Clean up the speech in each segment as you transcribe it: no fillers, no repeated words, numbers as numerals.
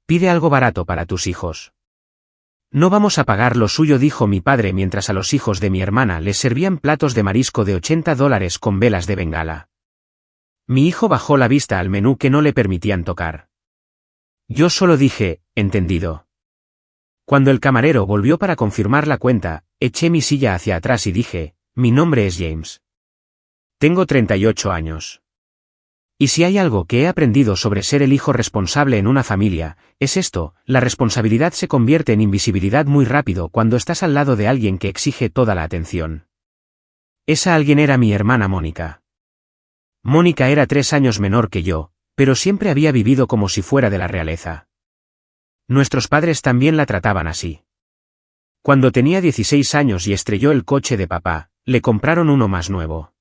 Pide algo barato para tus hijos. No vamos a pagar lo suyo, dijo mi padre mientras a los hijos de mi hermana les servían platos de marisco de $80 con velas de bengala. Mi hijo bajó la vista al menú que no le permitían tocar. Yo solo dije, entendido. Cuando el camarero volvió para confirmar la cuenta, eché mi silla hacia atrás y dije, mi nombre es James. Tengo 38 años. Y si hay algo que he aprendido sobre ser el hijo responsable en una familia, es esto: la responsabilidad se convierte en invisibilidad muy rápido cuando estás al lado de alguien que exige toda la atención. Esa alguien era mi hermana Mónica. Mónica era 3 años menor que yo, pero siempre había vivido como si fuera de la realeza. Nuestros padres también la trataban así. Cuando tenía 16 años y estrelló el coche de papá, le compraron uno más nuevo.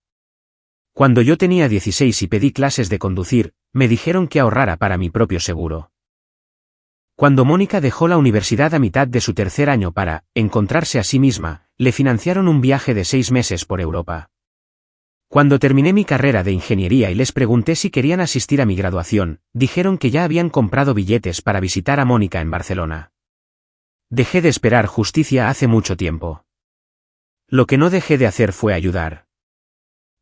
Cuando yo tenía 16 y pedí clases de conducir, me dijeron que ahorrara para mi propio seguro. Cuando Mónica dejó la universidad a mitad de su tercer año para encontrarse a sí misma, le financiaron un viaje de 6 meses por Europa. Cuando terminé mi carrera de ingeniería y les pregunté si querían asistir a mi graduación, dijeron que ya habían comprado billetes para visitar a Mónica en Barcelona. Dejé de esperar justicia hace mucho tiempo. Lo que no dejé de hacer fue ayudar.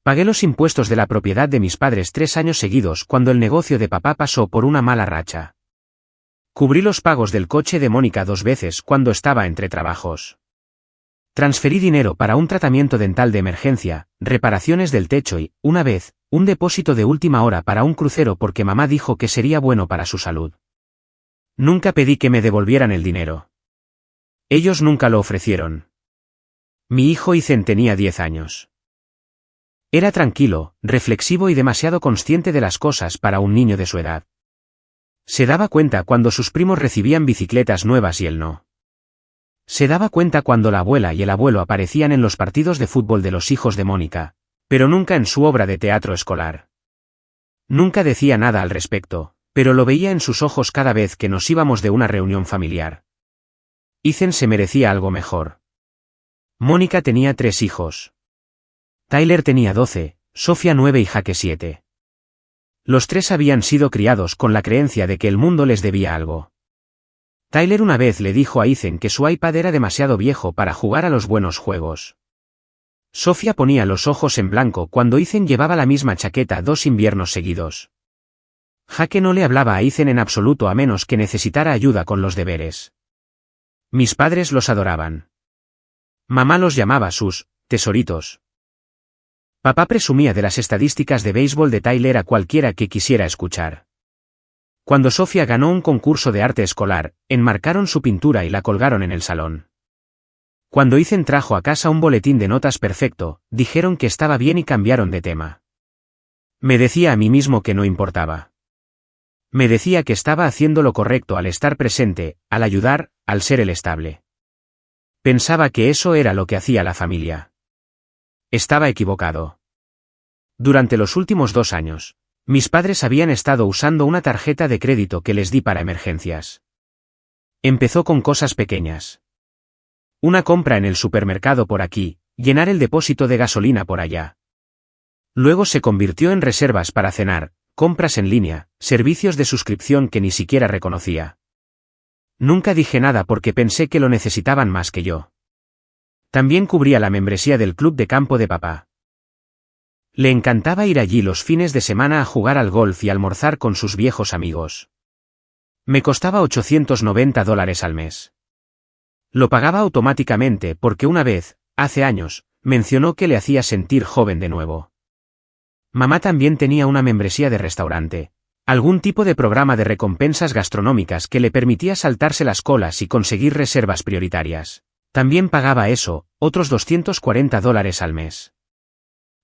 Pagué los impuestos de la propiedad de mis padres 3 años seguidos cuando el negocio de papá pasó por una mala racha. Cubrí los pagos del coche de Mónica 2 veces cuando estaba entre trabajos. Transferí dinero para un tratamiento dental de emergencia, reparaciones del techo y, una vez, un depósito de última hora para un crucero porque mamá dijo que sería bueno para su salud. Nunca pedí que me devolvieran el dinero. Ellos nunca lo ofrecieron. Mi hijo Ethan tenía 10 años. Era tranquilo, reflexivo y demasiado consciente de las cosas para un niño de su edad. Se daba cuenta cuando sus primos recibían bicicletas nuevas y él no. Se daba cuenta cuando la abuela y el abuelo aparecían en los partidos de fútbol de los hijos de Mónica, pero nunca en su obra de teatro escolar. Nunca decía nada al respecto, pero lo veía en sus ojos cada vez que nos íbamos de una reunión familiar. Ethan se merecía algo mejor. Mónica tenía 3 hijos. Tyler tenía 12, Sofía 9 y Jake 7. Los 3 habían sido criados con la creencia de que el mundo les debía algo. Tyler una vez le dijo a Ethan que su iPad era demasiado viejo para jugar a los buenos juegos. Sofía ponía los ojos en blanco cuando Ethan llevaba la misma chaqueta 2 inviernos seguidos. Jake no le hablaba a Ethan en absoluto a menos que necesitara ayuda con los deberes. Mis padres los adoraban. Mamá los llamaba sus tesoritos. Papá presumía de las estadísticas de béisbol de Tyler a cualquiera que quisiera escuchar. Cuando Sofía ganó un concurso de arte escolar, enmarcaron su pintura y la colgaron en el salón. Cuando Ethan trajo a casa un boletín de notas perfecto, dijeron que estaba bien y cambiaron de tema. Me decía a mí mismo que no importaba. Me decía que estaba haciendo lo correcto al estar presente, al ayudar, al ser el estable. Pensaba que eso era lo que hacía la familia. Estaba equivocado. Durante los últimos 2 años, mis padres habían estado usando una tarjeta de crédito que les di para emergencias. Empezó con cosas pequeñas. Una compra en el supermercado por aquí, llenar el depósito de gasolina por allá. Luego se convirtió en reservas para cenar, compras en línea, servicios de suscripción que ni siquiera reconocía. Nunca dije nada porque pensé que lo necesitaban más que yo. También cubría la membresía del club de campo de papá. Le encantaba ir allí los fines de semana a jugar al golf y almorzar con sus viejos amigos. Me costaba $890 al mes. Lo pagaba automáticamente porque una vez, hace años, mencionó que le hacía sentir joven de nuevo. Mamá también tenía una membresía de restaurante, algún tipo de programa de recompensas gastronómicas que le permitía saltarse las colas y conseguir reservas prioritarias. También pagaba eso, otros $240 al mes.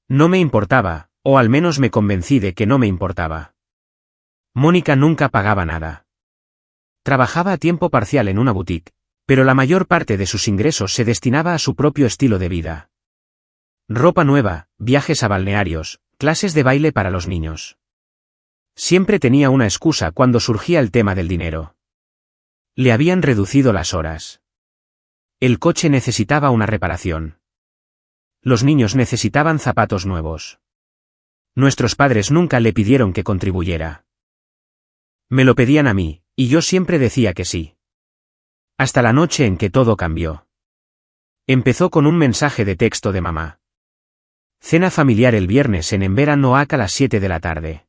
No me importaba, o al menos me convencí de que no me importaba. Mónica nunca pagaba nada. Trabajaba a tiempo parcial en una boutique, pero la mayor parte de sus ingresos se destinaba a su propio estilo de vida. Ropa nueva, viajes a balnearios, clases de baile para los niños. Siempre tenía una excusa cuando surgía el tema del dinero. Le habían reducido las horas. El coche necesitaba una reparación. Los niños necesitaban zapatos nuevos. Nuestros padres nunca le pidieron que contribuyera. Me lo pedían a mí, Y yo siempre decía que sí. Hasta la noche en que todo cambió. Empezó con un mensaje de texto de mamá. Cena familiar el viernes en Emberan Noack a las 7 de la tarde.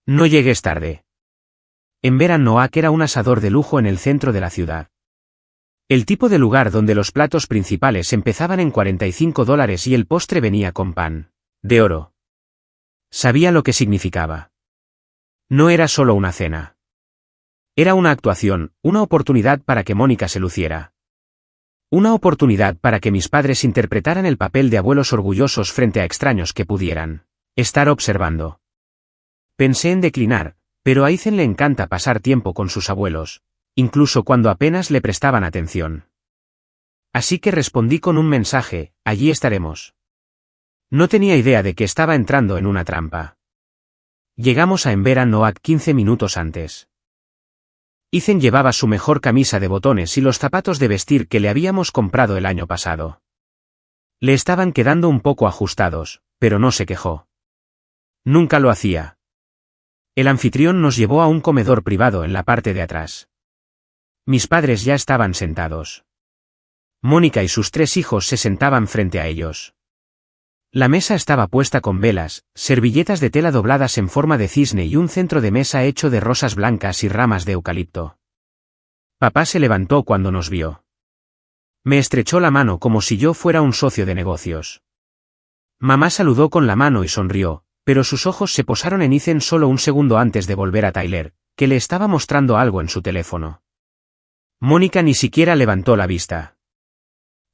No llegues tarde. Emberan Noack era un asador de lujo en el centro de la ciudad. El tipo de lugar donde los platos principales empezaban en $45 y el postre venía con pan de oro. Sabía lo que significaba. No era solo una cena. Era una actuación, una oportunidad para que Mónica se luciera. Una oportunidad para que mis padres interpretaran el papel de abuelos orgullosos frente a extraños que pudieran estar observando. Pensé en declinar, pero a Ethan le encanta pasar tiempo con sus abuelos, incluso cuando apenas le prestaban atención. Así que respondí con un mensaje: allí estaremos. No tenía idea de que estaba entrando en una trampa. Llegamos a Emberan Noack 15 minutos antes. Ethan llevaba su mejor camisa de botones y los zapatos de vestir que le habíamos comprado el año pasado. Le estaban quedando un poco ajustados, pero no se quejó. Nunca lo hacía. El anfitrión nos llevó a un comedor privado en la parte de atrás. Mis padres ya estaban sentados. Mónica y sus 3 hijos se sentaban frente a ellos. La mesa estaba puesta con velas, servilletas de tela dobladas en forma de cisne y un centro de mesa hecho de rosas blancas y ramas de eucalipto. Papá se levantó cuando nos vio. Me estrechó la mano como si yo fuera un socio de negocios. Mamá saludó con la mano y sonrió, pero sus ojos se posaron en Ethan solo un segundo antes de volver a Tyler, que le estaba mostrando algo en su teléfono. Mónica ni siquiera levantó la vista.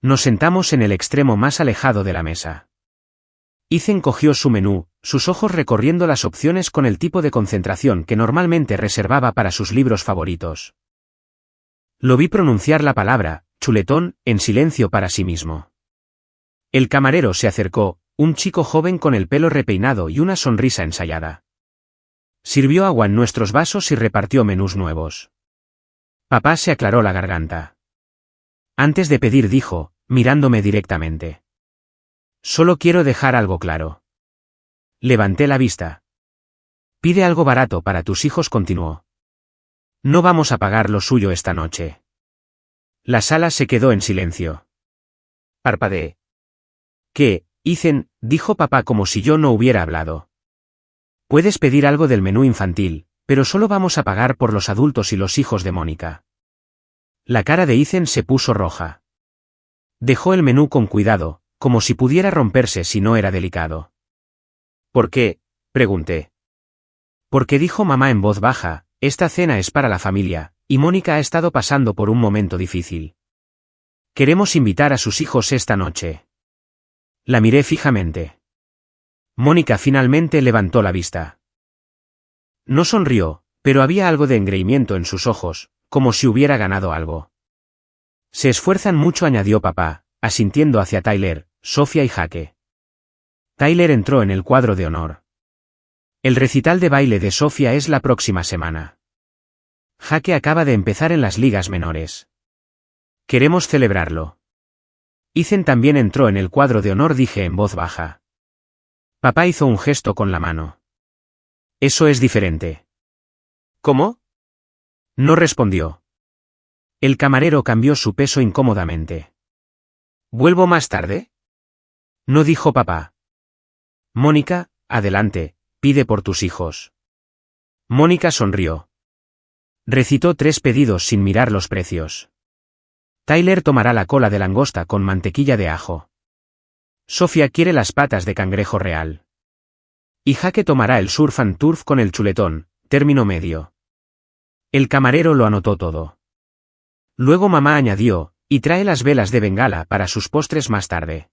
Nos sentamos en el extremo más alejado de la mesa. Ethan cogió su menú, sus ojos recorriendo las opciones con el tipo de concentración que normalmente reservaba para sus libros favoritos. Lo vi pronunciar la palabra, chuletón, en silencio para sí mismo. El camarero se acercó, un chico joven con el pelo repeinado y una sonrisa ensayada. Sirvió agua en nuestros vasos y repartió menús nuevos. Papá se aclaró la garganta. Antes de pedir dijo, mirándome directamente: solo quiero dejar algo claro. Levanté la vista. Pide algo barato para tus hijos, continuó. No vamos a pagar lo suyo esta noche. La sala se quedó en silencio. Parpadeé. ¿Qué, Ethan?, dijo papá como si yo no hubiera hablado. Puedes pedir algo del menú infantil, pero solo vamos a pagar por los adultos y los hijos de Mónica. La cara de Ethan se puso roja. Dejó el menú con cuidado, como si pudiera romperse si no era delicado. ¿Por qué?, pregunté. Porque dijo mamá en voz baja, esta cena es para la familia, y Mónica ha estado pasando por un momento difícil. Queremos invitar a sus hijos esta noche. La miré fijamente. Mónica finalmente levantó la vista. No sonrió, pero había algo de engreimiento en sus ojos, como si hubiera ganado algo. Se esfuerzan mucho, añadió papá, asintiendo hacia Tyler, Sofía y Jake. Tyler entró en el cuadro de honor. El recital de baile de Sofía es la próxima semana. Jake acaba de empezar en las ligas menores. Queremos celebrarlo. Ethan también entró en el cuadro de honor, dije en voz baja. Papá hizo un gesto con la mano. Eso es diferente. ¿Cómo? No respondió. El camarero cambió su peso incómodamente. ¿Vuelvo más tarde? No, dijo papá. Mónica, adelante, pide por tus hijos. Mónica sonrió. Recitó 3 pedidos sin mirar los precios. Tyler tomará la cola de langosta con mantequilla de ajo. Sofía quiere las patas de cangrejo real. Y Jake tomará el surf and turf con el chuletón, término medio. El camarero lo anotó todo. Luego mamá añadió, y trae las velas de Bengala para sus postres más tarde.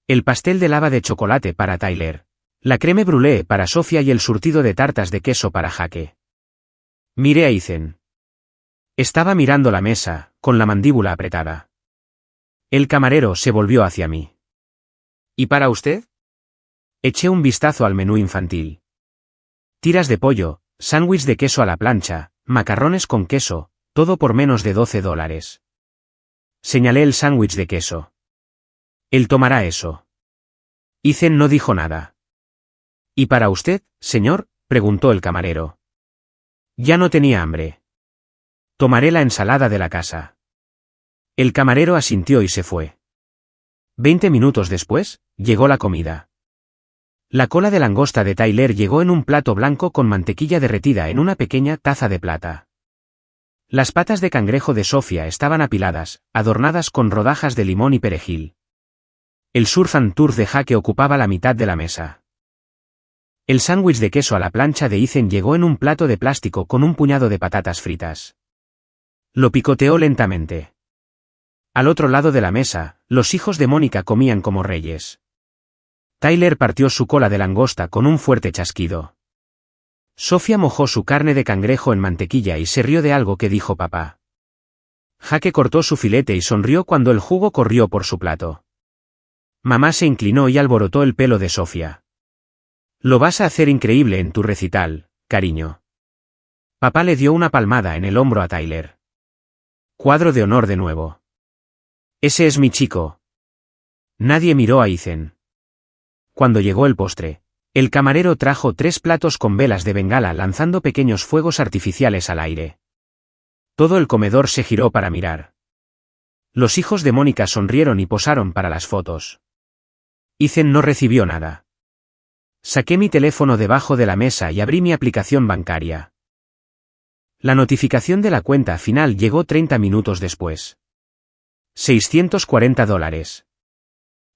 El pastel de lava de chocolate para Tyler. La crème brûlée para Sofía y el surtido de tartas de queso para Jake. Miré a Ethan. Estaba mirando la mesa, con la mandíbula apretada. El camarero se volvió hacia mí. ¿Y para usted? Eché un vistazo al menú infantil. Tiras de pollo, sándwich de queso a la plancha, macarrones con queso, todo por menos de $12. Señalé el sándwich de queso. Él tomará eso. Ethan no dijo nada. ¿Y para usted, señor?, preguntó el camarero. Ya no tenía hambre. Tomaré la ensalada de la casa. El camarero asintió y se fue. 20 minutos después, llegó la comida. La cola de langosta de Tyler llegó en un plato blanco con mantequilla derretida en una pequeña taza de plata. Las patas de cangrejo de Sofía estaban apiladas, adornadas con rodajas de limón y perejil. El surf and turf de Jaque ocupaba la mitad de la mesa. El sándwich de queso a la plancha de Ethan llegó en un plato de plástico con un puñado de patatas fritas. Lo picoteó lentamente. Al otro lado de la mesa, los hijos de Mónica comían como reyes. Tyler partió su cola de langosta con un fuerte chasquido. Sofía mojó su carne de cangrejo en mantequilla y se rió de algo que dijo papá. Jaque cortó su filete y sonrió cuando el jugo corrió por su plato. Mamá se inclinó y alborotó el pelo de Sofía. Lo vas a hacer increíble en tu recital, cariño. Papá le dio una palmada en el hombro a Tyler. Cuadro de honor de nuevo. Ese es mi chico. Nadie miró a Ethan. Cuando llegó el postre, el camarero trajo 3 platos con velas de bengala lanzando pequeños fuegos artificiales al aire. Todo el comedor se giró para mirar. Los hijos de Mónica sonrieron y posaron para las fotos. Ethan no recibió nada. Saqué mi teléfono debajo de la mesa y abrí mi aplicación bancaria. La notificación de la cuenta final llegó 30 minutos después. $640.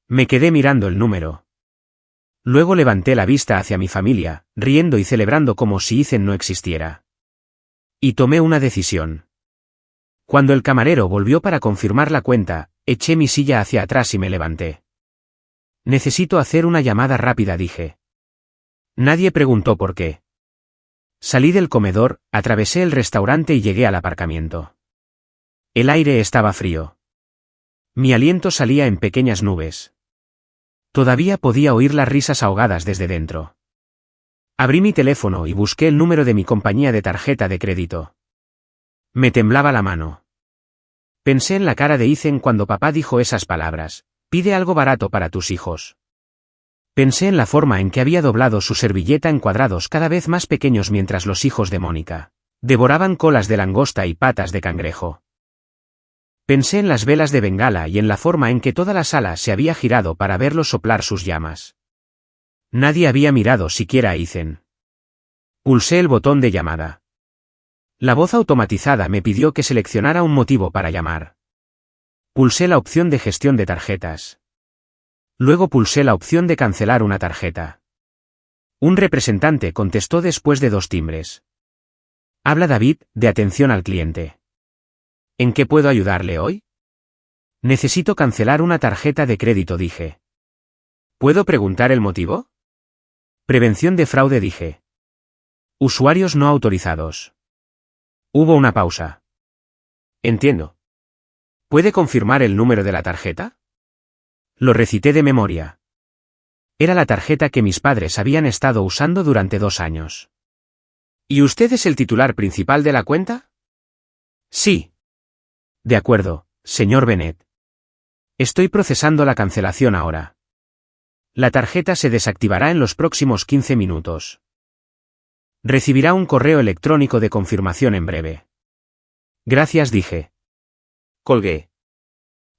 Me quedé mirando el número. Luego levanté la vista hacia mi familia, riendo y celebrando como si Ethan no existiera. Y tomé una decisión. Cuando el camarero volvió para confirmar la cuenta, eché mi silla hacia atrás y me levanté. Necesito hacer una llamada rápida, dije. Nadie preguntó por qué. Salí del comedor, atravesé el restaurante y llegué al aparcamiento. El aire estaba frío. Mi aliento salía en pequeñas nubes. Todavía podía oír las risas ahogadas desde dentro. Abrí mi teléfono y busqué el número de mi compañía de tarjeta de crédito. Me temblaba la mano. Pensé en la cara de Ethan cuando papá dijo esas palabras: pide algo barato para tus hijos. Pensé en la forma en que había doblado su servilleta en cuadrados cada vez más pequeños mientras los hijos de Mónica devoraban colas de langosta y patas de cangrejo. Pensé en las velas de bengala y en la forma en que toda la sala se había girado para verlos soplar sus llamas. Nadie había mirado siquiera a Ethan. Pulsé el botón de llamada. La voz automatizada me pidió que seleccionara un motivo para llamar. Pulsé la opción de gestión de tarjetas. Luego pulsé la opción de cancelar una tarjeta. Un representante contestó después de 2 timbres. Habla David, de atención al cliente. ¿En qué puedo ayudarle hoy? Necesito cancelar una tarjeta de crédito, dije. ¿Puedo preguntar el motivo? Prevención de fraude, dije. Usuarios no autorizados. Hubo una pausa. Entiendo. ¿Puede confirmar el número de la tarjeta? Lo recité de memoria. Era la tarjeta que mis padres habían estado usando durante 2 años. ¿Y usted es el titular principal de la cuenta? Sí. De acuerdo, señor Bennett. Estoy procesando la cancelación ahora. La tarjeta se desactivará en los próximos 15 minutos. Recibirá un correo electrónico de confirmación en breve. Gracias, dije. Colgué.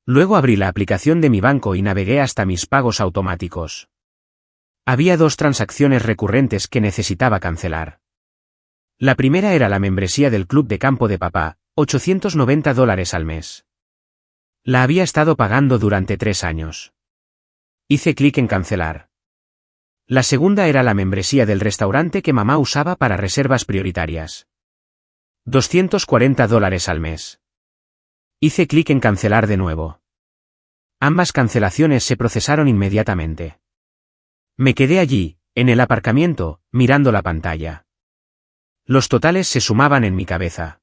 Luego abrí la aplicación de mi banco y navegué hasta mis pagos automáticos. Había 2 transacciones recurrentes que necesitaba cancelar. La primera era la membresía del club de campo de papá, $890 al mes. La había estado pagando durante 3 años. Hice clic en cancelar. La segunda era la membresía del restaurante que mamá usaba para reservas prioritarias. $240 al mes. Hice clic en cancelar de nuevo. Ambas cancelaciones se procesaron inmediatamente. Me quedé allí, en el aparcamiento, mirando la pantalla. Los totales se sumaban en mi cabeza.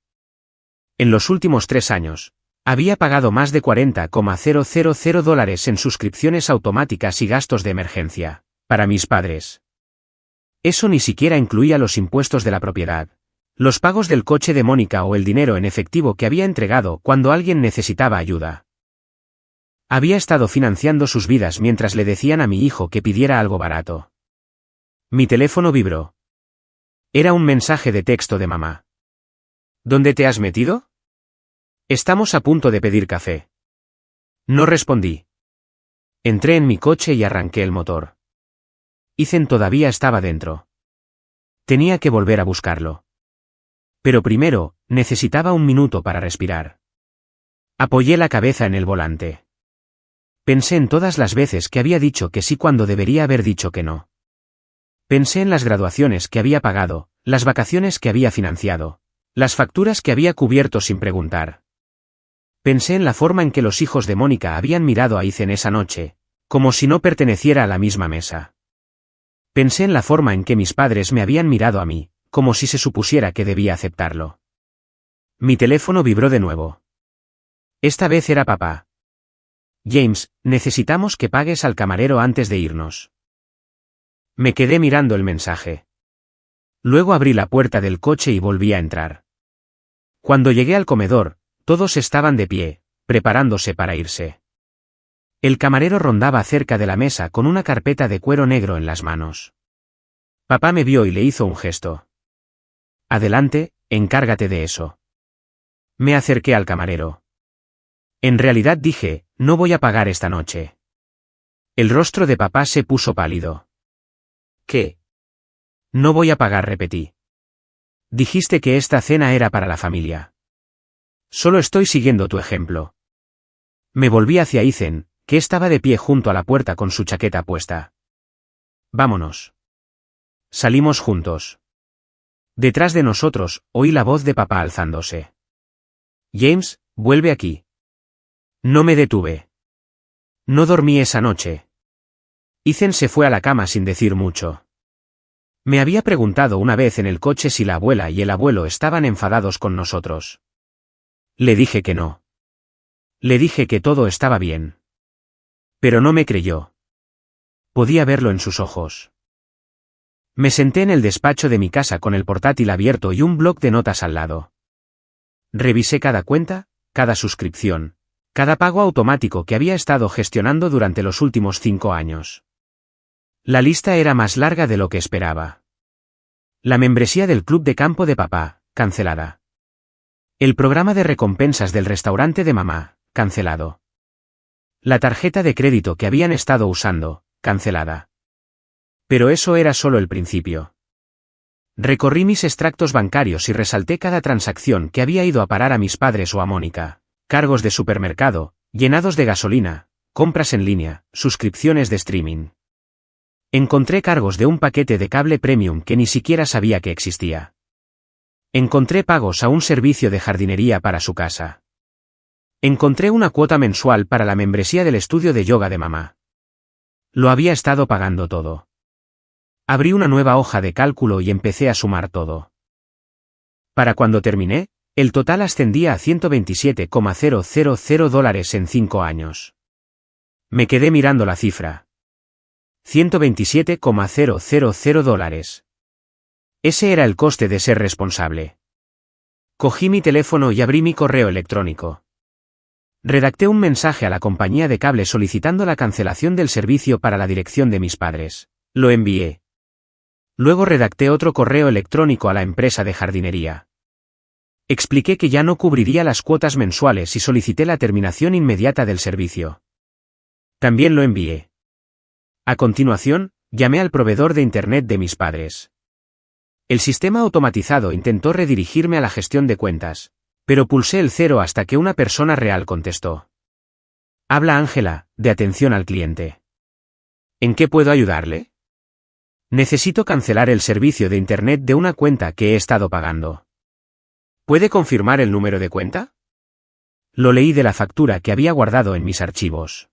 En los últimos 3 años, había pagado más de $40,000 en suscripciones automáticas y gastos de emergencia, para mis padres. Eso ni siquiera incluía los impuestos de la propiedad, los pagos del coche de Mónica o el dinero en efectivo que había entregado cuando alguien necesitaba ayuda. Había estado financiando sus vidas mientras le decían a mi hijo que pidiera algo barato. Mi teléfono vibró. Era un mensaje de texto de mamá. ¿Dónde te has metido? Estamos a punto de pedir café. No respondí. Entré en mi coche y arranqué el motor. Ethan todavía estaba dentro. Tenía que volver a buscarlo. Pero primero, necesitaba un minuto para respirar. Apoyé la cabeza en el volante. Pensé en todas las veces que había dicho que sí cuando debería haber dicho que no. Pensé en las graduaciones que había pagado, las vacaciones que había financiado, las facturas que había cubierto sin preguntar. Pensé en la forma en que los hijos de Mónica habían mirado a Ethan esa noche, como si no perteneciera a la misma mesa. Pensé en la forma en que mis padres me habían mirado a mí, como si se supusiera que debía aceptarlo. Mi teléfono vibró de nuevo. Esta vez era papá. James, necesitamos que pagues al camarero antes de irnos. Me quedé mirando el mensaje. Luego abrí la puerta del coche y volví a entrar. Cuando llegué al comedor, todos estaban de pie, preparándose para irse. El camarero rondaba cerca de la mesa con una carpeta de cuero negro en las manos. Papá me vio y le hizo un gesto. Adelante, encárgate de eso. Me acerqué al camarero. En realidad dije, no voy a pagar esta noche. El rostro de papá se puso pálido. ¿Qué? No voy a pagar, repetí. Dijiste que esta cena era para la familia. Solo estoy siguiendo tu ejemplo. Me volví hacia Ethan, que estaba de pie junto a la puerta con su chaqueta puesta. Vámonos. Salimos juntos. Detrás de nosotros, oí la voz de papá alzándose. James, vuelve aquí. No me detuve. No dormí esa noche. Ethan se fue a la cama sin decir mucho. Me había preguntado una vez en el coche si la abuela y el abuelo estaban enfadados con nosotros. Le dije que no. Le dije que todo estaba bien. Pero no me creyó. Podía verlo en sus ojos. Me senté en el despacho de mi casa con el portátil abierto y un bloc de notas al lado. Revisé cada cuenta, cada suscripción, cada pago automático que había estado gestionando durante los últimos 5 años. La lista era más larga de lo que esperaba. La membresía del club de campo de papá, cancelada. El programa de recompensas del restaurante de mamá, cancelado. La tarjeta de crédito que habían estado usando, cancelada. Pero eso era solo el principio. Recorrí mis extractos bancarios y resalté cada transacción que había ido a parar a mis padres o a Mónica, cargos de supermercado, llenados de gasolina, compras en línea, suscripciones de streaming. Encontré cargos de un paquete de cable premium que ni siquiera sabía que existía. Encontré pagos a un servicio de jardinería para su casa. Encontré una cuota mensual para la membresía del estudio de yoga de mamá. Lo había estado pagando todo. Abrí una nueva hoja de cálculo y empecé a sumar todo. Para cuando terminé, el total ascendía a $127,000 en 5 años. Me quedé mirando la cifra. $127,000. Ese era el coste de ser responsable. Cogí mi teléfono y abrí mi correo electrónico. Redacté un mensaje a la compañía de cable solicitando la cancelación del servicio para la dirección de mis padres. Lo envié. Luego redacté otro correo electrónico a la empresa de jardinería. Expliqué que ya no cubriría las cuotas mensuales y solicité la terminación inmediata del servicio. También lo envié. A continuación, llamé al proveedor de Internet de mis padres. El sistema automatizado intentó redirigirme a la gestión de cuentas, pero pulsé el 0 hasta que una persona real contestó. Habla Ángela, de atención al cliente. ¿En qué puedo ayudarle? Necesito cancelar el servicio de Internet de una cuenta que he estado pagando. ¿Puede confirmar el número de cuenta? Lo leí de la factura que había guardado en mis archivos.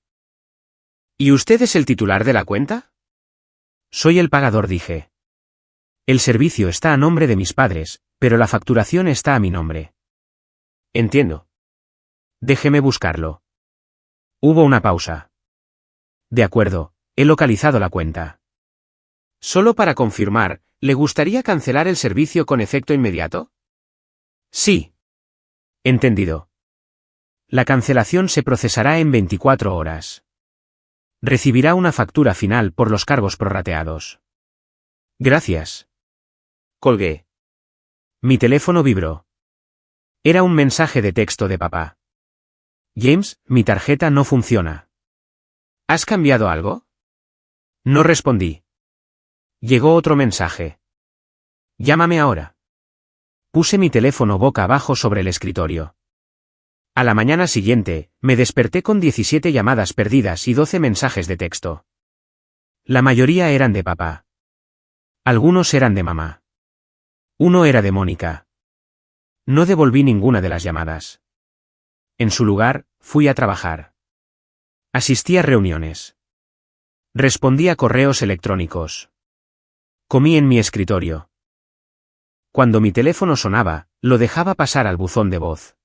¿Y usted es el titular de la cuenta? Soy el pagador, dije. El servicio está a nombre de mis padres, pero la facturación está a mi nombre. Entiendo. Déjeme buscarlo. Hubo una pausa. De acuerdo, he localizado la cuenta. Solo para confirmar, ¿le gustaría cancelar el servicio con efecto inmediato? Sí. Entendido. La cancelación se procesará en 24 horas. Recibirá una factura final por los cargos prorrateados. Gracias. Colgué. Mi teléfono vibró. Era un mensaje de texto de papá. James, mi tarjeta no funciona. ¿Has cambiado algo? No respondí. Llegó otro mensaje. Llámame ahora. Puse mi teléfono boca abajo sobre el escritorio. A la mañana siguiente, me desperté con 17 llamadas perdidas y 12 mensajes de texto. La mayoría eran de papá. Algunos eran de mamá. Uno era de Mónica. No devolví ninguna de las llamadas. En su lugar, fui a trabajar. Asistí a reuniones. Respondí a correos electrónicos. Comí en mi escritorio. Cuando mi teléfono sonaba, lo dejaba pasar al buzón de voz.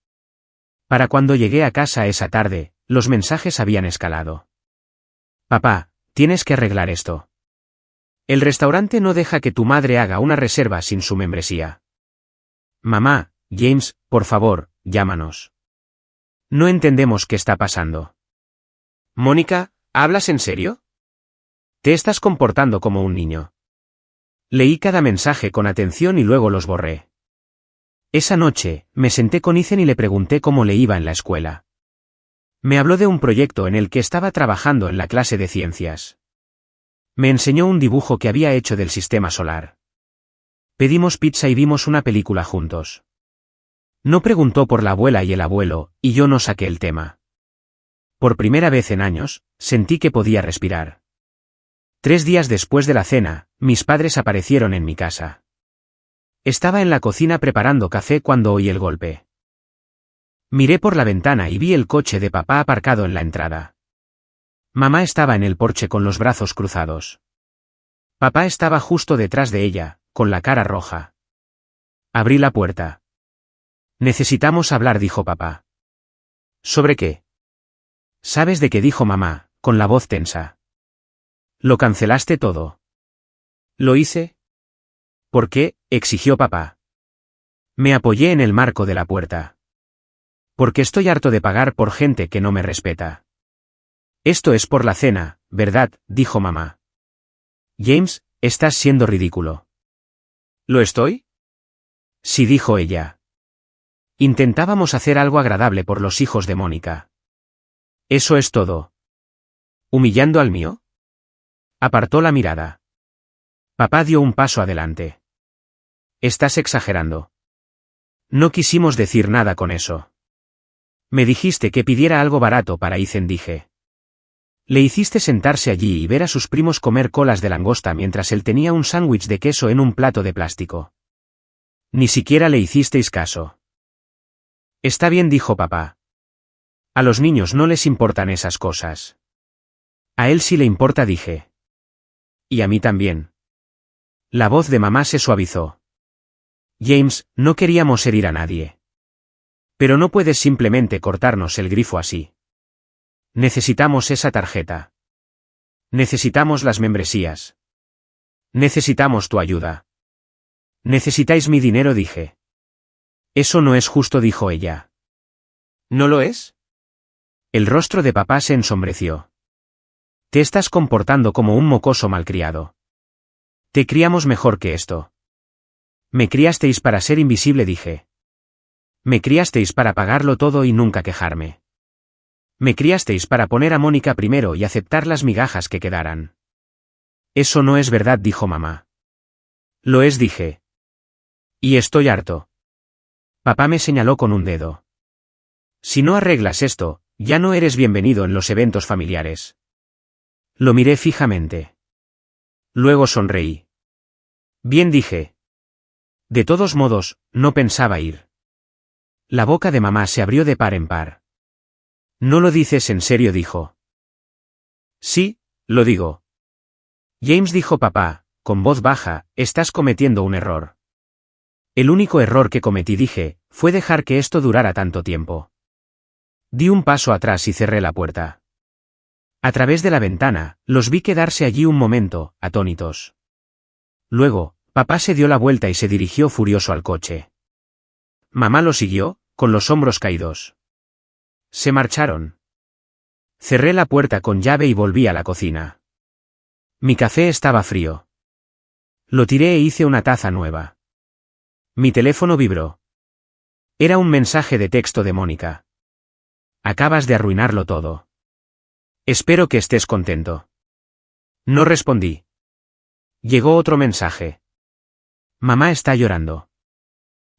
Para cuando llegué a casa esa tarde, los mensajes habían escalado. Papá, tienes que arreglar esto. El restaurante no deja que tu madre haga una reserva sin su membresía. Mamá, James, por favor, llámanos. No entendemos qué está pasando. Mónica, ¿hablas en serio? Te estás comportando como un niño. Leí cada mensaje con atención y luego los borré. Esa noche, me senté con Ethan y le pregunté cómo le iba en la escuela. Me habló de un proyecto en el que estaba trabajando en la clase de ciencias. Me enseñó un dibujo que había hecho del sistema solar. Pedimos pizza y vimos una película juntos. No preguntó por la abuela y el abuelo, y yo no saqué el tema. Por primera vez en años, sentí que podía respirar. 3 días después de la cena, mis padres aparecieron en mi casa. Estaba en la cocina preparando café cuando oí el golpe. Miré por la ventana y vi el coche de papá aparcado en la entrada. Mamá estaba en el porche con los brazos cruzados. Papá estaba justo detrás de ella, con la cara roja. Abrí la puerta. Necesitamos hablar, dijo papá. ¿Sobre qué? ¿Sabes de qué dijo mamá, con la voz tensa? Lo cancelaste todo. ¿Lo hice? ¿Por qué?, exigió papá. Me apoyé en el marco de la puerta. Porque estoy harto de pagar por gente que no me respeta. Esto es por la cena, ¿verdad?, dijo mamá. James, estás siendo ridículo. ¿Lo estoy? Sí, dijo ella. Intentábamos hacer algo agradable por los hijos de Mónica. Eso es todo. ¿Humillando al mío? Apartó la mirada. Papá dio un paso adelante. Estás exagerando. No quisimos decir nada con eso. Me dijiste que pidiera algo barato para Ethan, dije. Le hiciste sentarse allí y ver a sus primos comer colas de langosta mientras él tenía un sándwich de queso en un plato de plástico. Ni siquiera le hicisteis caso. Está bien, dijo papá. A los niños no les importan esas cosas. A él sí le importa, dije. Y a mí también. La voz de mamá se suavizó. James, no queríamos herir a nadie. Pero no puedes simplemente cortarnos el grifo así. Necesitamos esa tarjeta. Necesitamos las membresías. Necesitamos tu ayuda. Necesitáis mi dinero, dije. Eso no es justo, dijo ella. ¿No lo es? El rostro de papá se ensombreció. Te estás comportando como un mocoso malcriado. Te criamos mejor que esto. Me criasteis para ser invisible, dije. Me criasteis para pagarlo todo y nunca quejarme. Me criasteis para poner a Mónica primero y aceptar las migajas que quedaran. Eso no es verdad, dijo mamá. Lo es, dije. Y estoy harto. Papá me señaló con un dedo. Si no arreglas esto, ya no eres bienvenido en los eventos familiares. Lo miré fijamente. Luego sonreí. Bien, dije. De todos modos, no pensaba ir. La boca de mamá se abrió de par en par. ¿No lo dices en serio?, dijo. Sí, lo digo. James, dijo papá, con voz baja, estás cometiendo un error. El único error que cometí, dije, fue dejar que esto durara tanto tiempo. Di un paso atrás y cerré la puerta. A través de la ventana, los vi quedarse allí un momento, atónitos. Luego, papá se dio la vuelta y se dirigió furioso al coche. Mamá lo siguió, con los hombros caídos. Se marcharon. Cerré la puerta con llave y volví a la cocina. Mi café estaba frío. Lo tiré e hice una taza nueva. Mi teléfono vibró. Era un mensaje de texto de Mónica. Acabas de arruinarlo todo. Espero que estés contento. No respondí. Llegó otro mensaje. Mamá está llorando.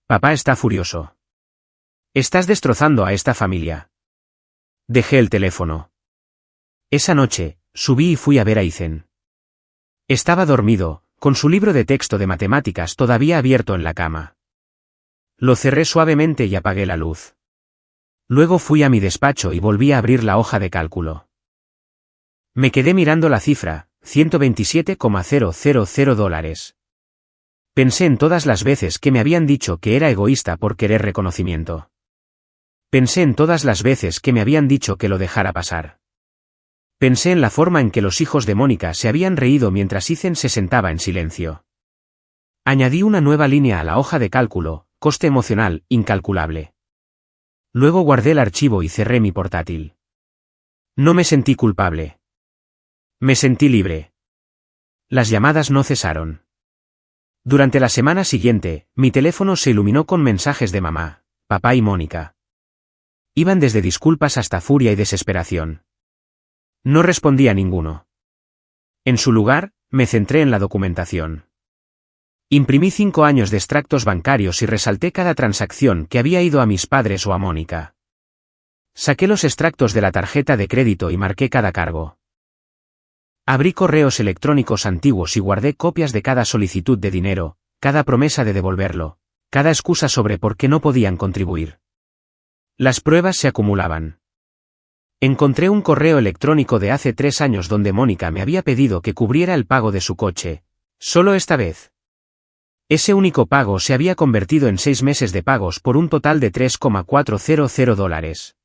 Papá está furioso. Estás destrozando a esta familia. Dejé el teléfono. Esa noche, subí y fui a ver a Ethan. Estaba dormido, con su libro de texto de matemáticas todavía abierto en la cama. Lo cerré suavemente y apagué la luz. Luego fui a mi despacho y volví a abrir la hoja de cálculo. Me quedé mirando la cifra, $127,000. Pensé en todas las veces que me habían dicho que era egoísta por querer reconocimiento. Pensé en todas las veces que me habían dicho que lo dejara pasar. Pensé en la forma en que los hijos de Mónica se habían reído mientras Ethan se sentaba en silencio. Añadí una nueva línea a la hoja de cálculo, coste emocional, incalculable. Luego guardé el archivo y cerré mi portátil. No me sentí culpable. Me sentí libre. Las llamadas no cesaron. Durante la semana siguiente, mi teléfono se iluminó con mensajes de mamá, papá y Mónica. Iban desde disculpas hasta furia y desesperación. No respondí a ninguno. En su lugar, me centré en la documentación. Imprimí 5 años de extractos bancarios y resalté cada transacción que había ido a mis padres o a Mónica. Saqué los extractos de la tarjeta de crédito y marqué cada cargo. Abrí correos electrónicos antiguos y guardé copias de cada solicitud de dinero, cada promesa de devolverlo, cada excusa sobre por qué no podían contribuir. Las pruebas se acumulaban. Encontré un correo electrónico de hace 3 años donde Mónica me había pedido que cubriera el pago de su coche, solo esta vez. Ese único pago se había convertido en 6 meses de pagos por un total de $3,400.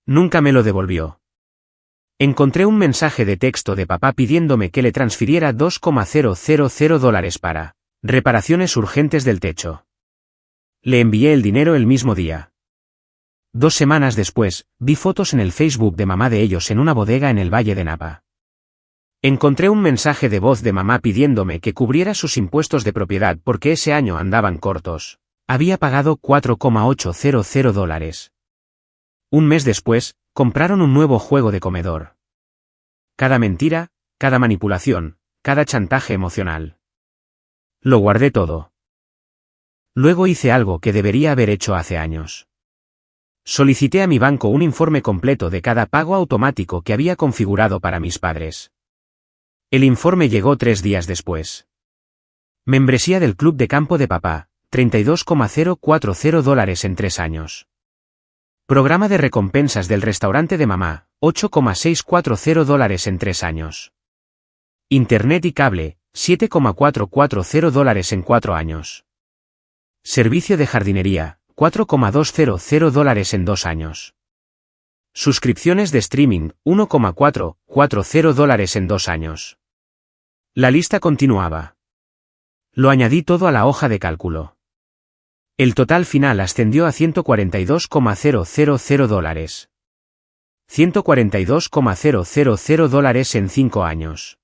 Nunca me lo devolvió. Encontré un mensaje de texto de papá pidiéndome que le transfiriera $2,000 para reparaciones urgentes del techo. Le envié el dinero el mismo día. 2 semanas después, vi fotos en el Facebook de mamá de ellos en una bodega en el Valle de Napa. Encontré un mensaje de voz de mamá pidiéndome que cubriera sus impuestos de propiedad porque ese año andaban cortos. Había pagado $4,800. Un mes después, compraron un nuevo juego de comedor. Cada mentira, cada manipulación, cada chantaje emocional. Lo guardé todo. Luego hice algo que debería haber hecho hace años. Solicité a mi banco un informe completo de cada pago automático que había configurado para mis padres. El informe llegó 3 días después. Membresía del club de campo de papá, $32,040 en 3 años. Programa de recompensas del restaurante de mamá, $8,640 en 3 años. Internet y cable, $7,440 en 4 años. Servicio de jardinería, $4,200 en 2 años. Suscripciones de streaming, $1,440 en 2 años. La lista continuaba. Lo añadí todo a la hoja de cálculo. El total final ascendió a $142,000. $142,000 en 5 años.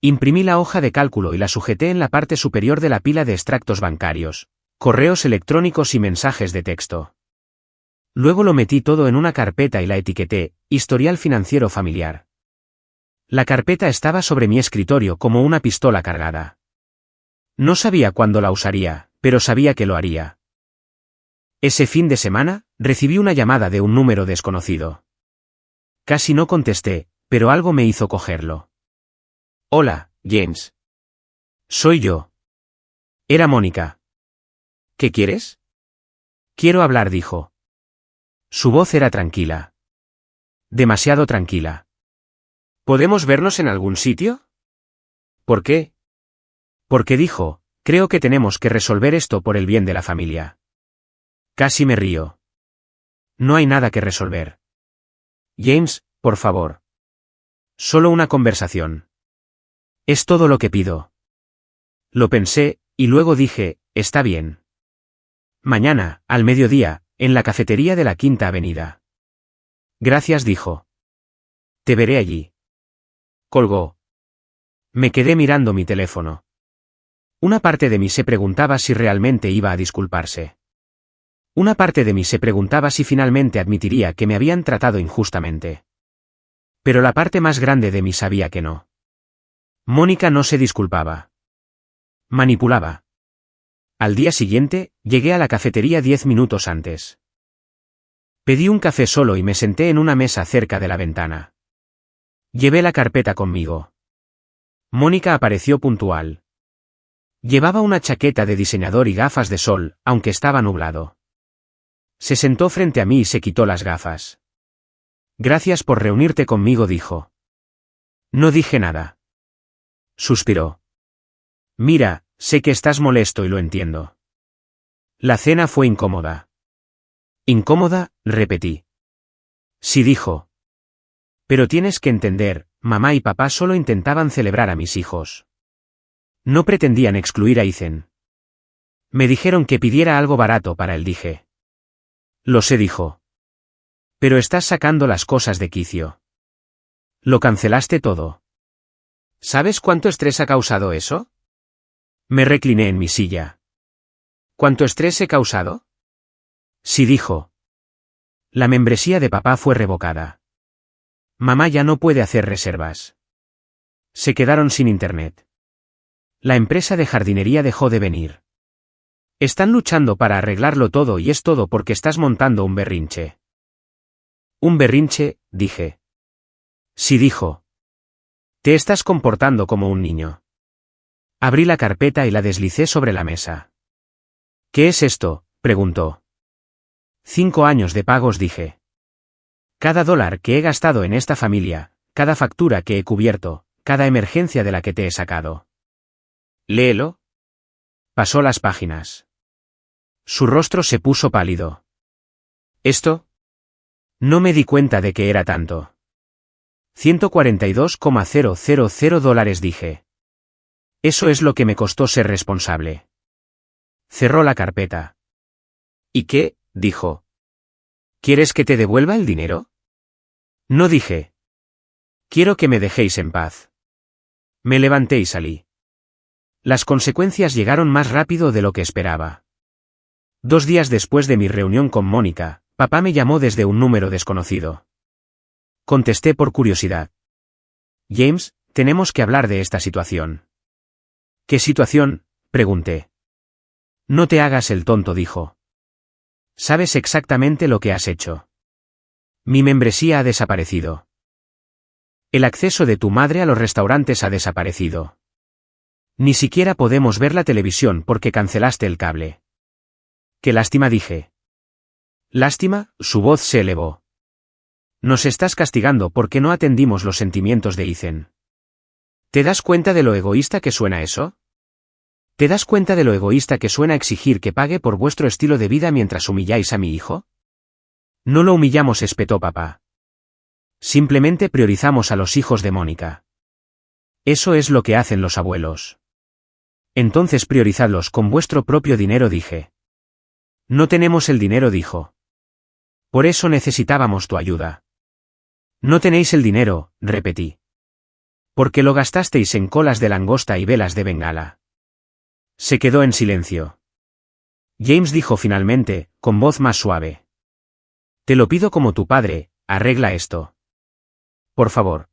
Imprimí la hoja de cálculo y la sujeté en la parte superior de la pila de extractos bancarios, correos electrónicos y mensajes de texto. Luego lo metí todo en una carpeta y la etiqueté, historial financiero familiar. La carpeta estaba sobre mi escritorio como una pistola cargada. No sabía cuándo la usaría, pero sabía que lo haría. Ese fin de semana, recibí una llamada de un número desconocido. Casi no contesté, pero algo me hizo cogerlo. Hola, James. Soy yo. Era Mónica. ¿Qué quieres? Quiero hablar, dijo. Su voz era tranquila. Demasiado tranquila. ¿Podemos vernos en algún sitio? ¿Por qué? Porque dijo, creo que tenemos que resolver esto por el bien de la familia. Casi me río. No hay nada que resolver. James, por favor. Solo una conversación. Es todo lo que pido. Lo pensé, y luego dije, está bien. Mañana, al mediodía, en la cafetería de la Quinta Avenida. Gracias, dijo. Te veré allí. Colgó. Me quedé mirando mi teléfono. Una parte de mí se preguntaba si realmente iba a disculparse. Una parte de mí se preguntaba si finalmente admitiría que me habían tratado injustamente. Pero la parte más grande de mí sabía que no. Mónica no se disculpaba. Manipulaba. Al día siguiente, llegué a la cafetería 10 minutos antes. Pedí un café solo y me senté en una mesa cerca de la ventana. Llevé la carpeta conmigo. Mónica apareció puntual. Llevaba una chaqueta de diseñador y gafas de sol, aunque estaba nublado. Se sentó frente a mí y se quitó las gafas. Gracias por reunirte conmigo, dijo. No dije nada. Suspiró. Mira, sé que estás molesto y lo entiendo. La cena fue incómoda. ¿Incómoda?, repetí. Sí, dijo. Pero tienes que entender, mamá y papá solo intentaban celebrar a mis hijos. No pretendían excluir a Ethan. Me dijeron que pidiera algo barato para él, dije. Lo sé, dijo. Pero estás sacando las cosas de quicio. Lo cancelaste todo. ¿Sabes cuánto estrés ha causado eso? Me recliné en mi silla. ¿Cuánto estrés he causado? Sí, dijo. La membresía de papá fue revocada. Mamá ya no puede hacer reservas. Se quedaron sin internet. La empresa de jardinería dejó de venir. Están luchando para arreglarlo todo y es todo porque estás montando un berrinche. ¿Un berrinche?, dije. Sí, dijo. Te estás comportando como un niño. Abrí la carpeta y la deslicé sobre la mesa. ¿Qué es esto?, preguntó. 5 años de pagos, dije. Cada dólar que he gastado en esta familia, cada factura que he cubierto, cada emergencia de la que te he sacado. Léelo. Pasó las páginas. Su rostro se puso pálido. ¿Esto? No me di cuenta de que era tanto. 142,000 dólares, dije. Eso es lo que me costó ser responsable. Cerró la carpeta. ¿Y qué?, dijo. ¿Quieres que te devuelva el dinero? No, dije. Quiero que me dejéis en paz. Me levanté y salí. Las consecuencias llegaron más rápido de lo que esperaba. 2 días después de mi reunión con Mónica, papá me llamó desde un número desconocido. Contesté por curiosidad. James, tenemos que hablar de esta situación. ¿Qué situación?, pregunté. No te hagas el tonto, dijo. Sabes exactamente lo que has hecho. Mi membresía ha desaparecido. El acceso de tu madre a los restaurantes ha desaparecido. Ni siquiera podemos ver la televisión porque cancelaste el cable. Qué lástima, dije. ¿Lástima?, su voz se elevó. Nos estás castigando porque no atendimos los sentimientos de Ethan. ¿Te das cuenta de lo egoísta que suena eso? ¿Te das cuenta de lo egoísta que suena exigir que pague por vuestro estilo de vida mientras humilláis a mi hijo? No lo humillamos, espetó papá. Simplemente priorizamos a los hijos de Mónica. Eso es lo que hacen los abuelos. Entonces priorizadlos con vuestro propio dinero, dije. No tenemos el dinero, dijo. Por eso necesitábamos tu ayuda. No tenéis el dinero, repetí. Porque lo gastasteis en colas de langosta y velas de bengala. Se quedó en silencio. James dijo finalmente, con voz más suave. Te lo pido como tu padre, arregla esto. Por favor.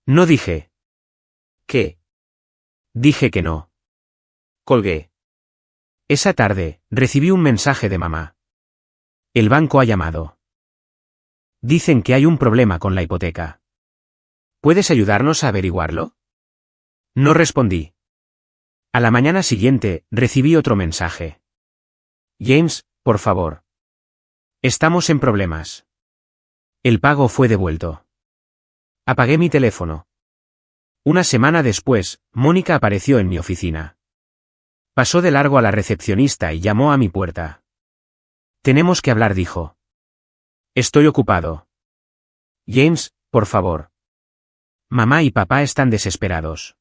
No, dije. ¿Qué? Dije que no. Colgué. Esa tarde, recibí un mensaje de mamá. El banco ha llamado. Dicen que hay un problema con la hipoteca. ¿Puedes ayudarnos a averiguarlo? No respondí. A la mañana siguiente, recibí otro mensaje. James, por favor. Estamos en problemas. El pago fue devuelto. Apagué mi teléfono. Una semana después, Mónica apareció en mi oficina. Pasó de largo a la recepcionista y llamó a mi puerta. Tenemos que hablar, dijo. Estoy ocupado. James, por favor. Mamá y papá están desesperados.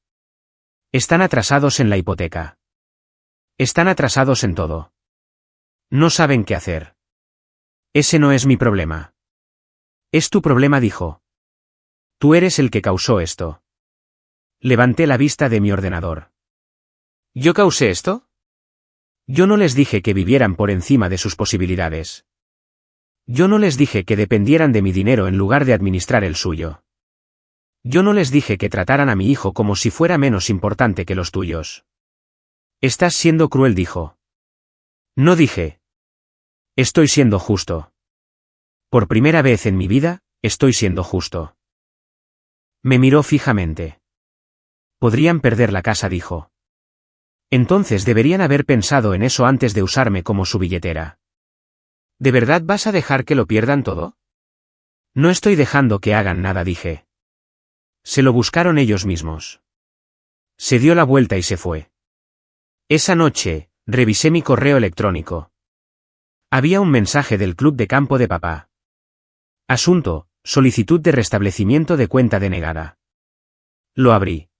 Están atrasados en la hipoteca. Están atrasados en todo. No saben qué hacer. Ese no es mi problema. Es tu problema, dijo. Tú eres el que causó esto. Levanté la vista de mi ordenador. ¿Yo causé esto? Yo no les dije que vivieran por encima de sus posibilidades. Yo no les dije que dependieran de mi dinero en lugar de administrar el suyo. Yo no les dije que trataran a mi hijo como si fuera menos importante que los tuyos. Estás siendo cruel, dijo. No dije. Estoy siendo justo. Por primera vez en mi vida, estoy siendo justo. Me miró fijamente. Podrían perder la casa, dijo. Entonces deberían haber pensado en eso antes de usarme como su billetera. ¿De verdad vas a dejar que lo pierdan todo? No estoy dejando que hagan nada, dije. Se lo buscaron ellos mismos. Se dio la vuelta y se fue. Esa noche, revisé mi correo electrónico. Había un mensaje del club de campo de papá. Asunto: solicitud de restablecimiento de cuenta denegada. Lo abrí.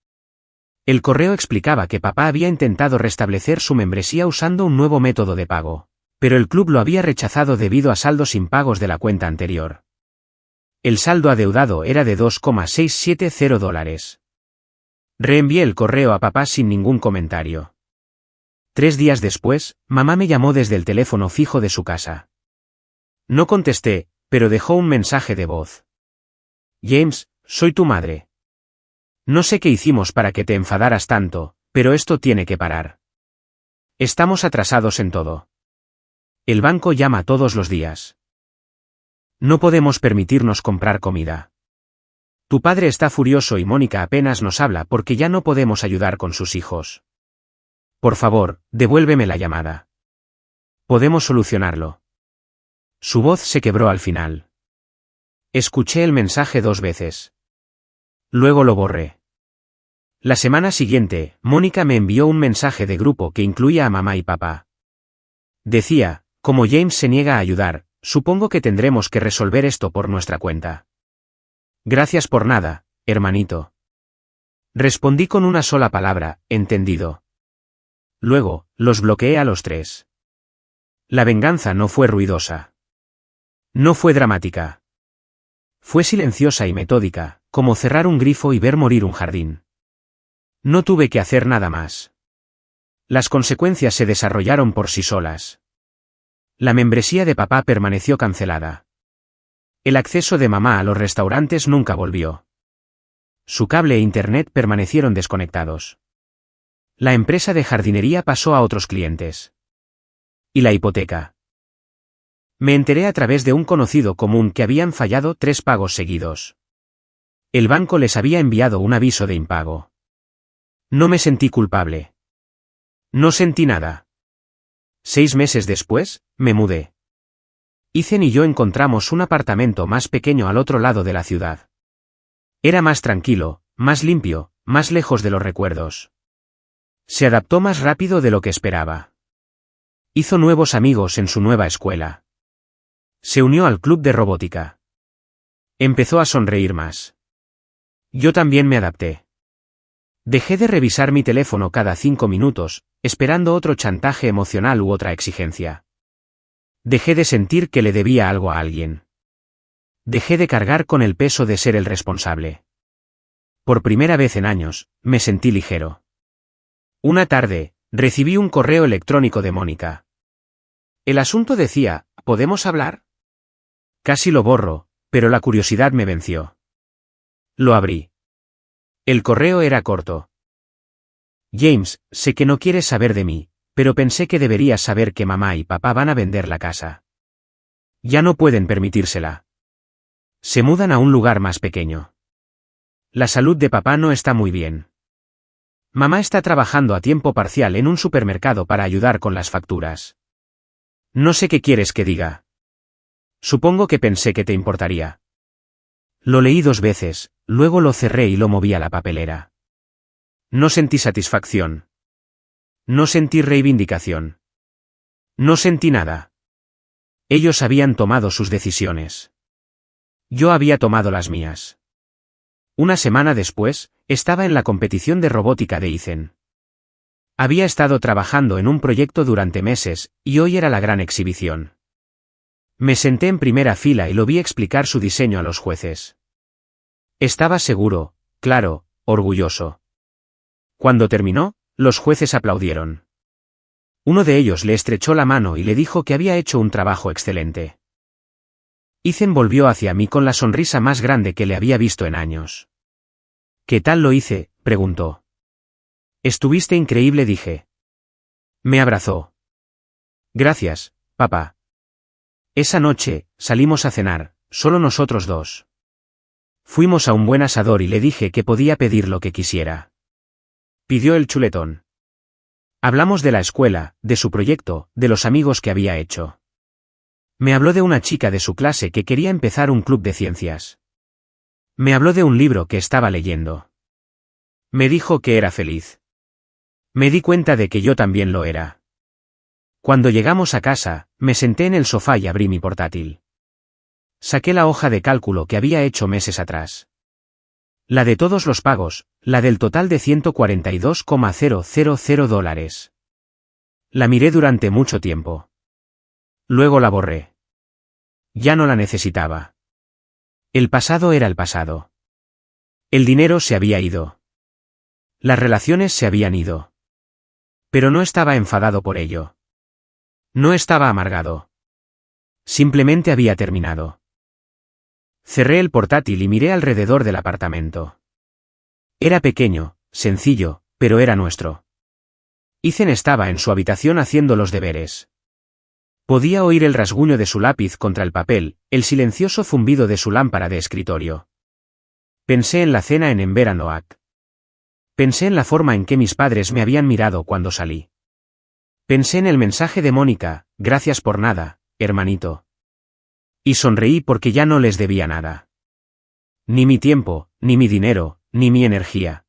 El correo explicaba que papá había intentado restablecer su membresía usando un nuevo método de pago, pero el club lo había rechazado debido a saldos impagos de la cuenta anterior. El saldo adeudado era de $2,670. Reenvié el correo a papá sin ningún comentario. 3 días después, mamá me llamó desde el teléfono fijo de su casa. No contesté, pero dejó un mensaje de voz. James, soy tu madre. No sé qué hicimos para que te enfadaras tanto, pero esto tiene que parar. Estamos atrasados en todo. El banco llama todos los días. No podemos permitirnos comprar comida. Tu padre está furioso y Mónica apenas nos habla porque ya no podemos ayudar con sus hijos. Por favor, devuélveme la llamada. Podemos solucionarlo. Su voz se quebró al final. Escuché el mensaje 2 veces. Luego lo borré. La semana siguiente, Mónica me envió un mensaje de grupo que incluía a mamá y papá. Decía: como James se niega a ayudar, supongo que tendremos que resolver esto por nuestra cuenta. Gracias por nada, hermanito. Respondí con una sola palabra: entendido. Luego, los bloqueé a los 3. La venganza no fue ruidosa. No fue dramática. Fue silenciosa y metódica, como cerrar un grifo y ver morir un jardín. No tuve que hacer nada más. Las consecuencias se desarrollaron por sí solas. La membresía de papá permaneció cancelada. El acceso de mamá a los restaurantes nunca volvió. Su cable e internet permanecieron desconectados. La empresa de jardinería pasó a otros clientes. ¿Y la hipoteca? Me enteré a través de un conocido común que habían fallado 3 pagos seguidos. El banco les había enviado un aviso de impago. No me sentí culpable. No sentí nada. 6 meses después, me mudé. Ethan y yo encontramos un apartamento más pequeño al otro lado de la ciudad. Era más tranquilo, más limpio, más lejos de los recuerdos. Se adaptó más rápido de lo que esperaba. Hizo nuevos amigos en su nueva escuela. Se unió al club de robótica. Empezó a sonreír más. Yo también me adapté. Dejé de revisar mi teléfono cada 5 minutos, esperando otro chantaje emocional u otra exigencia. Dejé de sentir que le debía algo a alguien. Dejé de cargar con el peso de ser el responsable. Por primera vez en años, me sentí ligero. Una tarde, recibí un correo electrónico de Mónica. El asunto decía: ¿podemos hablar? Casi lo borro, pero la curiosidad me venció. Lo abrí. El correo era corto. James, sé que no quieres saber de mí, pero pensé que deberías saber que mamá y papá van a vender la casa. Ya no pueden permitírsela. Se mudan a un lugar más pequeño. La salud de papá no está muy bien. Mamá está trabajando a tiempo parcial en un supermercado para ayudar con las facturas. No sé qué quieres que diga. Supongo que pensé que te importaría. Lo leí 2 veces, luego lo cerré y lo moví a la papelera. No sentí satisfacción. No sentí reivindicación. No sentí nada. Ellos habían tomado sus decisiones. Yo había tomado las mías. Una semana después, estaba en la competición de robótica de Ethan. Había estado trabajando en un proyecto durante meses, y hoy era la gran exhibición. Me senté en primera fila y lo vi explicar su diseño a los jueces. Estaba seguro, claro, orgulloso. Cuando terminó, los jueces aplaudieron. Uno de ellos le estrechó la mano y le dijo que había hecho un trabajo excelente. Ethan volvió hacia mí con la sonrisa más grande que le había visto en años. ¿Qué tal lo hice?, preguntó. Estuviste increíble, dije. Me abrazó. Gracias, papá. Esa noche, salimos a cenar, solo nosotros dos. Fuimos a un buen asador y le dije que podía pedir lo que quisiera. Pidió el chuletón. Hablamos de la escuela, de su proyecto, de los amigos que había hecho. Me habló de una chica de su clase que quería empezar un club de ciencias. Me habló de un libro que estaba leyendo. Me dijo que era feliz. Me di cuenta de que yo también lo era. Cuando llegamos a casa, me senté en el sofá y abrí mi portátil. Saqué la hoja de cálculo que había hecho meses atrás. La de todos los pagos, la del total de $142,000. La miré durante mucho tiempo. Luego la borré. Ya no la necesitaba. El pasado era el pasado. El dinero se había ido. Las relaciones se habían ido. Pero no estaba enfadado por ello. No estaba amargado. Simplemente había terminado. Cerré el portátil y miré alrededor del apartamento. Era pequeño, sencillo, pero era nuestro. Ethan estaba en su habitación haciendo los deberes. Podía oír el rasguño de su lápiz contra el papel, el silencioso zumbido de su lámpara de escritorio. Pensé en la cena en Emberan Oak. Pensé en la forma en que mis padres me habían mirado cuando salí. Pensé en el mensaje de Mónica, gracias por nada, hermanito. Y sonreí porque ya no les debía nada. Ni mi tiempo, ni mi dinero, ni mi energía.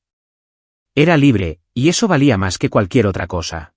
Era libre, y eso valía más que cualquier otra cosa.